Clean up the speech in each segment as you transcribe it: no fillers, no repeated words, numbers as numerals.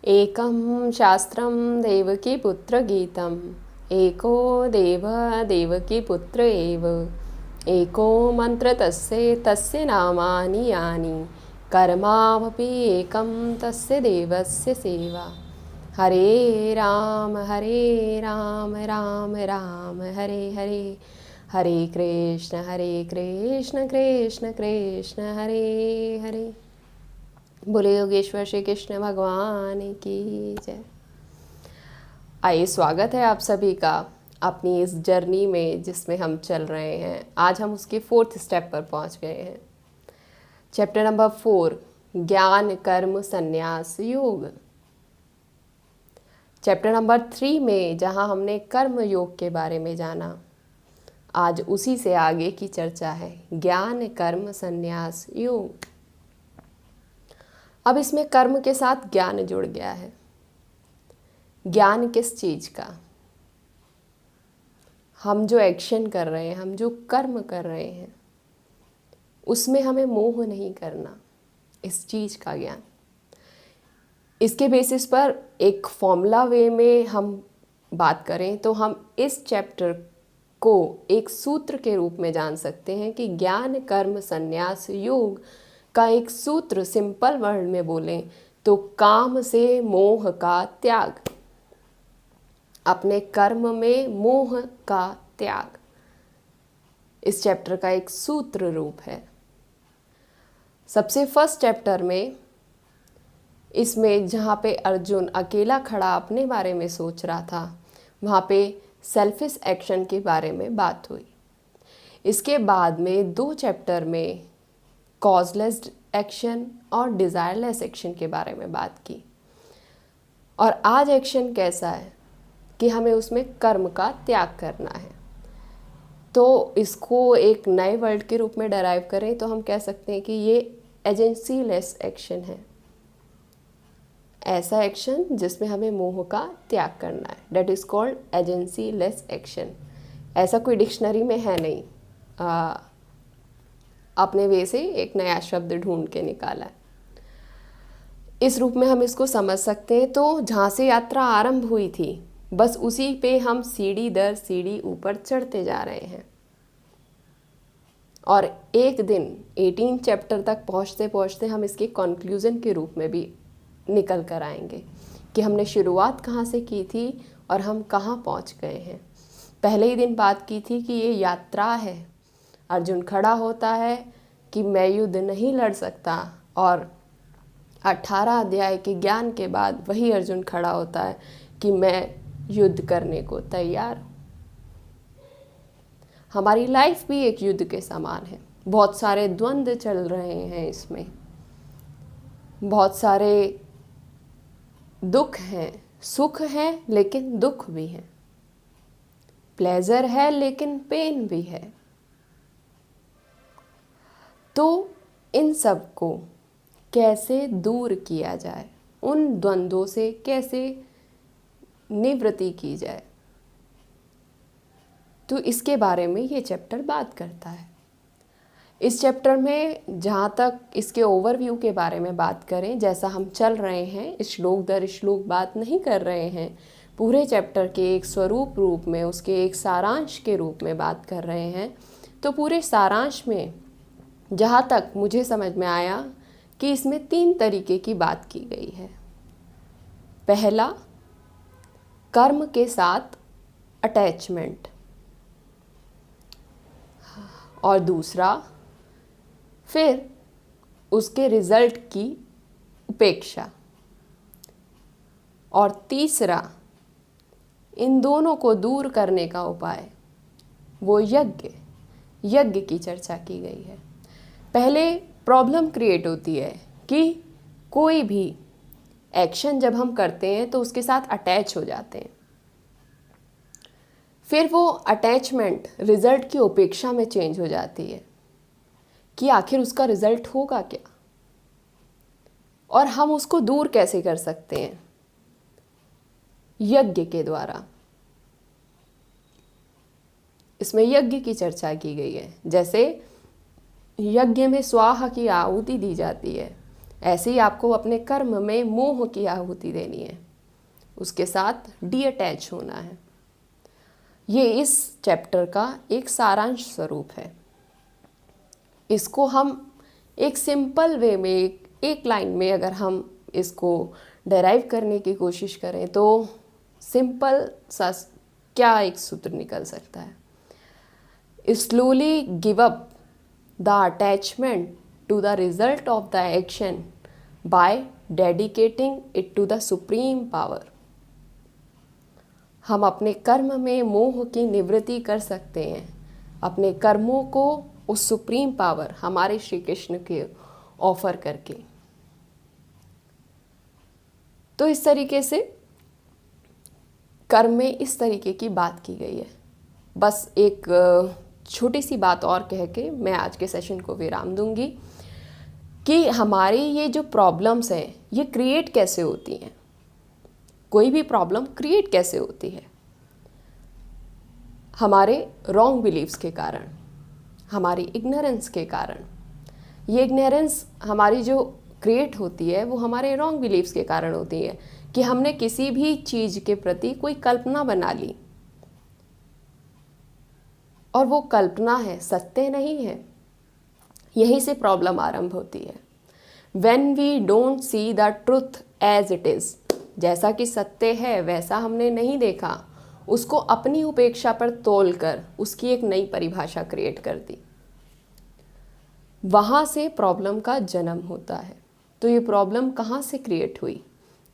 एकं शास्त्रं देवकीपुत्रगीतम् एको देवः देवकीपुत्र एव एको मन्त्र तस्य नामानि यानि कर्मावपि एकं तस्य देवस्य सेवा। हरे राम राम राम हरे हरे, हरे कृष्ण कृष्ण कृष्ण हरे हरे। बोले योगेश्वर श्री कृष्ण भगवान की जय। आइए, स्वागत है आप सभी का अपनी इस जर्नी में जिसमें हम चल रहे हैं। आज हम उसके 4th स्टेप पर पहुंच गए हैं। चैप्टर नंबर 4, ज्ञान कर्म संन्यास योग। चैप्टर नंबर 3 में जहां हमने कर्म योग के बारे में जाना, आज उसी से आगे की चर्चा है, ज्ञान कर्म संन्यास योग। अब इसमें कर्म के साथ ज्ञान जुड़ गया है। ज्ञान किस चीज का? हम जो एक्शन कर रहे हैं, हम जो कर्म कर रहे हैं, उसमें हमें मोह नहीं करना, इस चीज का ज्ञान। इसके बेसिस पर एक फॉर्मूला वे में हम बात करें तो हम इस चैप्टर को एक सूत्र के रूप में जान सकते हैं कि ज्ञान कर्म संन्यास योग का एक सूत्र सिंपल वर्ड में बोलें तो काम से मोह का त्याग, अपने कर्म में मोह का त्याग, इस चैप्टर का एक सूत्र रूप है। सबसे फर्स्ट चैप्टर में इसमें जहाँ पे अर्जुन अकेला खड़ा अपने बारे में सोच रहा था, वहाँ पे सेल्फिश एक्शन के बारे में बात हुई। इसके बाद में 2 चैप्टर में कॉजलेस एक्शन और डिज़ायरलेस एक्शन के बारे में बात की। और आज एक्शन कैसा है कि हमें उसमें कर्म का त्याग करना है। तो इसको एक नए वर्ड के रूप में डराइव करें तो हम कह सकते हैं कि ये एजेंसी लेस एक्शन है। ऐसा एक्शन जिसमें हमें मोह का त्याग करना है, that is called agency less action. ऐसा कोई डिक्शनरी में है नहीं, अपने वे से एक नया शब्द ढूंढ के निकाला है। इस रूप में हम इसको समझ सकते हैं। तो जहाँ से यात्रा आरंभ हुई थी, बस उसी पे हम सीढ़ी दर सीढ़ी ऊपर चढ़ते जा रहे हैं। और एक दिन 18 चैप्टर तक पहुँचते पहुँचते हम इसके कंक्लूजन के रूप में भी निकल कर आएंगे कि हमने शुरुआत कहाँ से की थी और हम कहाँ पहुँच गए हैं। पहले ही दिन बात की थी कि ये यात्रा है। अर्जुन खड़ा होता है कि मैं युद्ध नहीं लड़ सकता, और 18 अध्याय के ज्ञान के बाद वही अर्जुन खड़ा होता है कि मैं युद्ध करने को तैयार हूँ। हमारी लाइफ भी एक युद्ध के समान है। बहुत सारे द्वंद्व चल रहे हैं इसमें, बहुत सारे दुख हैं, सुख है लेकिन दुख भी है, प्लेजर है लेकिन पेन भी है। तो इन सब को कैसे दूर किया जाए, उन द्वंद्वों से कैसे निवृत्ति की जाए, तो इसके बारे में ये चैप्टर बात करता है। इस चैप्टर में जहाँ तक इसके ओवरव्यू के बारे में बात करें, जैसा हम चल रहे हैं, श्लोक दर श्लोक बात नहीं कर रहे हैं, पूरे चैप्टर के एक स्वरूप रूप में, उसके एक सारांश के रूप में बात कर रहे हैं। तो पूरे सारांश में जहाँ तक मुझे समझ में आया कि इसमें 3 तरीके की बात की गई है। पहला, कर्म के साथ अटैचमेंट, और दूसरा फिर उसके रिजल्ट की उपेक्षा, और तीसरा इन दोनों को दूर करने का उपाय, वो यज्ञ की चर्चा की गई है। पहले प्रॉब्लम क्रिएट होती है कि कोई भी एक्शन जब हम करते हैं तो उसके साथ अटैच हो जाते हैं, फिर वो अटैचमेंट रिजल्ट की उपेक्षा में चेंज हो जाती है कि आखिर उसका रिजल्ट होगा क्या, और हम उसको दूर कैसे कर सकते हैं? यज्ञ के द्वारा। इसमें यज्ञ की चर्चा की गई है। जैसे यज्ञ में स्वाहा की आहुति दी जाती है, ऐसे ही आपको अपने कर्म में मोह की आहुति देनी है, उसके साथ डीअटैच होना है। ये इस चैप्टर का एक सारांश स्वरूप है। इसको हम एक सिंपल वे में, एक लाइन में अगर हम इसको डेराइव करने की कोशिश करें तो सिंपल सा क्या एक सूत्र निकल सकता है? Slowly give up the attachment to the result of the action by dedicating it to the supreme power. हम अपने कर्म में मोह की निवृत्ति कर सकते हैं अपने कर्मों को उस सुप्रीम पावर हमारे श्री कृष्ण के ऑफर करके। तो इस तरीके से कर्म में इस तरीके की बात की गई है। बस एक छोटी सी बात और कह के मैं आज के सेशन को विराम दूंगी कि हमारी ये जो प्रॉब्लम्स हैं ये क्रिएट कैसे होती हैं। कोई भी प्रॉब्लम क्रिएट कैसे होती है? हमारे रॉन्ग बिलीव्स के कारण, हमारी इग्नोरेंस के कारण। ये इग्नोरेंस हमारी जो क्रिएट होती है वो हमारे रॉन्ग बिलीव्स के कारण होती है कि हमने किसी भी चीज़ के प्रति कोई कल्पना बना ली और वो कल्पना है, सत्य नहीं है। यहीं से प्रॉब्लम आरंभ होती है। When we don't see the truth as it is, जैसा कि सत्य है वैसा हमने नहीं देखा, उसको अपनी उपेक्षा पर तोल कर उसकी एक नई परिभाषा क्रिएट कर दी, वहाँ से प्रॉब्लम का जन्म होता है। तो ये प्रॉब्लम कहाँ से क्रिएट हुई?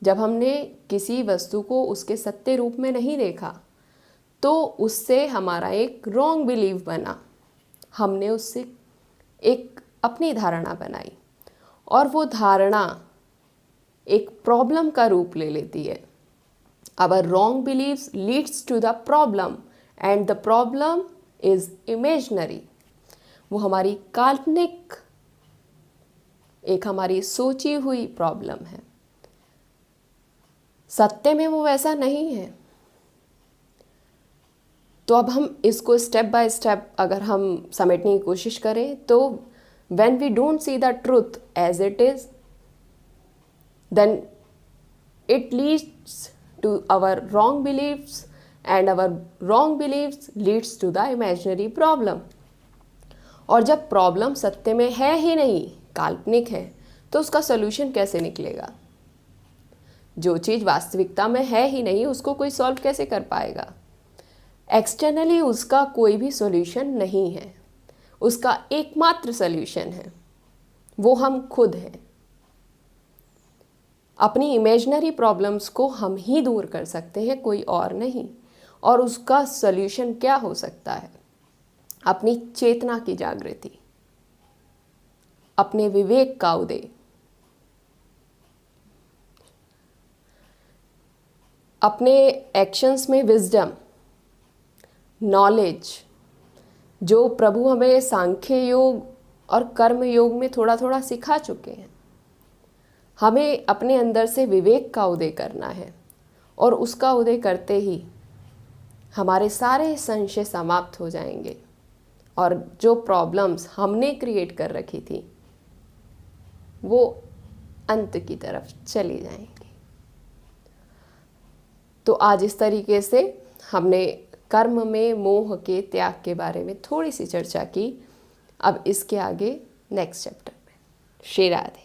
जब हमने किसी वस्तु को उसके सत्य रूप में नहीं देखा तो उससे हमारा एक रॉन्ग बिलीव बना, हमने उससे एक अपनी धारणा बनाई और वो धारणा एक प्रॉब्लम का रूप ले लेती है। Our wrong believes leads to the problem and the problem is imaginary. वो हमारी काल्पनिक, एक हमारी सोची हुई प्रॉब्लम है। सत्य में वो वैसा नहीं है। तो अब हम इसको स्टेप बाय स्टेप अगर हम समेटने की कोशिश करें तो when we don't see the truth as it is, then it leads to our wrong beliefs and our wrong beliefs leads to the imaginary problem। और जब प्रॉब्लम सत्य में है ही नहीं, काल्पनिक है, तो उसका सॉल्यूशन कैसे निकलेगा? जो चीज़ वास्तविकता में है ही नहीं उसको कोई सॉल्व कैसे कर पाएगा? एक्सटर्नली उसका कोई भी सॉल्यूशन नहीं है। उसका एकमात्र सॉल्यूशन है वो हम खुद हैं। अपनी इमेजिनरी प्रॉब्लम्स को हम ही दूर कर सकते हैं, कोई और नहीं। और उसका सॉल्यूशन क्या हो सकता है? अपनी चेतना की जागृति, अपने विवेक का उदय, अपने एक्शंस में विजडम, नॉलेज, जो प्रभु हमें सांख्य योग और कर्म योग में थोड़ा थोड़ा सिखा चुके हैं। हमें अपने अंदर से विवेक का उदय करना है और उसका उदय करते ही हमारे सारे संशय समाप्त हो जाएंगे और जो प्रॉब्लम्स हमने क्रिएट कर रखी थी वो अंत की तरफ चली जाएंगी। तो आज इस तरीके से हमने कर्म में मोह के त्याग के बारे में थोड़ी सी चर्चा की। अब इसके आगे नेक्स्ट चैप्टर में। श्री राधे।